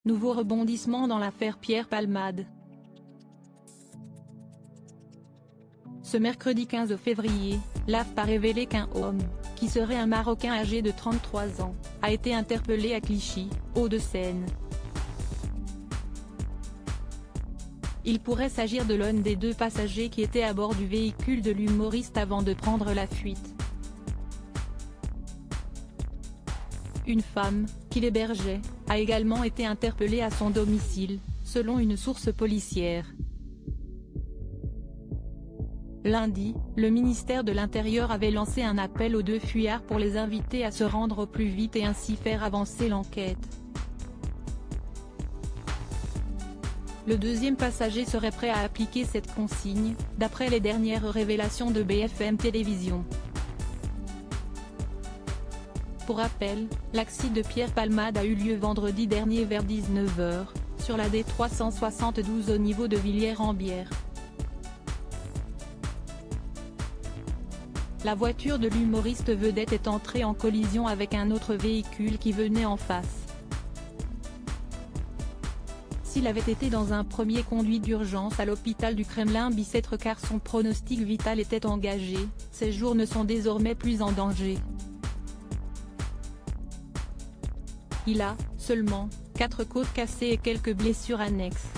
Nouveau rebondissement dans l'affaire Pierre Palmade. Ce mercredi 15 février, l'AFP a révélé qu'un homme, qui serait un Marocain âgé de 33 ans, a été interpellé à Clichy, Hauts-de-Seine. Il pourrait s'agir de l'un des deux passagers qui étaient à bord du véhicule de l'humoriste avant de prendre la fuite. Une femme, qui l'hébergeait, a également été interpellée à son domicile, selon une source policière. Lundi, le ministère de l'Intérieur avait lancé un appel aux deux fuyards pour les inviter à se rendre au plus vite et ainsi faire avancer l'enquête. Le deuxième passager serait prêt à appliquer cette consigne, d'après les dernières révélations de BFM Télévision. Pour rappel, l'accident de Pierre Palmade a eu lieu vendredi dernier vers 19 h, sur la D372 au niveau de Villiers-en-Bière. La voiture de l'humoriste vedette est entrée en collision avec un autre véhicule qui venait en face. S'il avait été dans un premier conduit d'urgence à l'hôpital du Kremlin-Bicêtre car son pronostic vital était engagé, ses jours ne sont désormais plus en danger. Il a, seulement, 4 côtes cassées et quelques blessures annexes.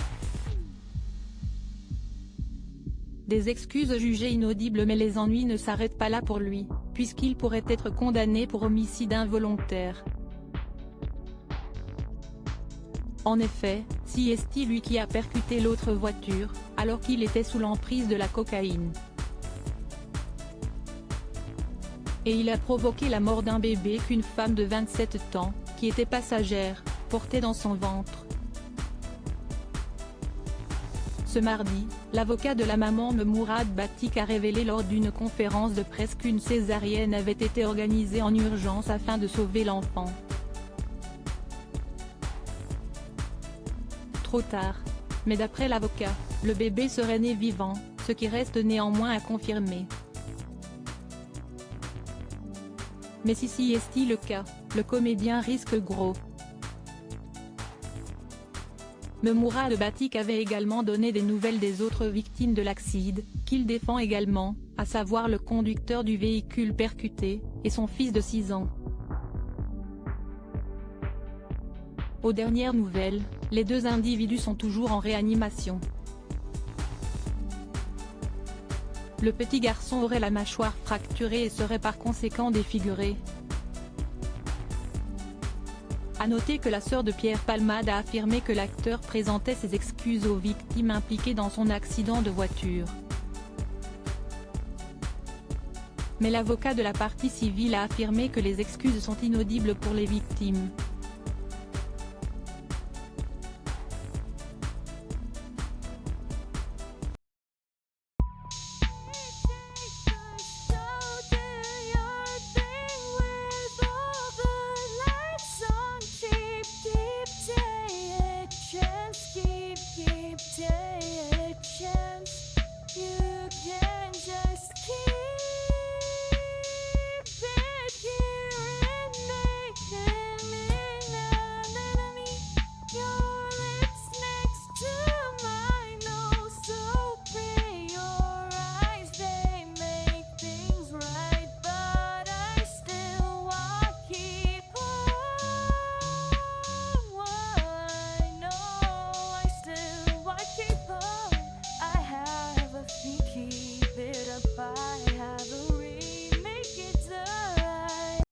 Des excuses jugées inaudibles mais les ennuis ne s'arrêtent pas là pour lui, puisqu'il pourrait être condamné pour homicide involontaire. En effet, c'est lui qui a percuté l'autre voiture, alors qu'il était sous l'emprise de la cocaïne. Et il a provoqué la mort d'un bébé qu'une femme de 27 ans, qui était passagère, portait dans son ventre. Ce mardi, l'avocat de la maman de Mourad Batik a révélé lors d'une conférence de presse qu'une césarienne avait été organisée en urgence afin de sauver l'enfant. Trop tard. Mais d'après l'avocat, le bébé serait né vivant, ce qui reste néanmoins à confirmer. Mais si c'est le cas, le comédien risque gros. Mais Mourad Batik avait également donné des nouvelles des autres victimes de l'accident, qu'il défend également, à savoir le conducteur du véhicule percuté, et son fils de 6 ans. Aux dernières nouvelles, les deux individus sont toujours en réanimation. Le petit garçon aurait la mâchoire fracturée et serait par conséquent défiguré. A noter que la sœur de Pierre Palmade a affirmé que l'acteur présentait ses excuses aux victimes impliquées dans son accident de voiture. Mais l'avocat de la partie civile a affirmé que les excuses sont inaudibles pour les victimes.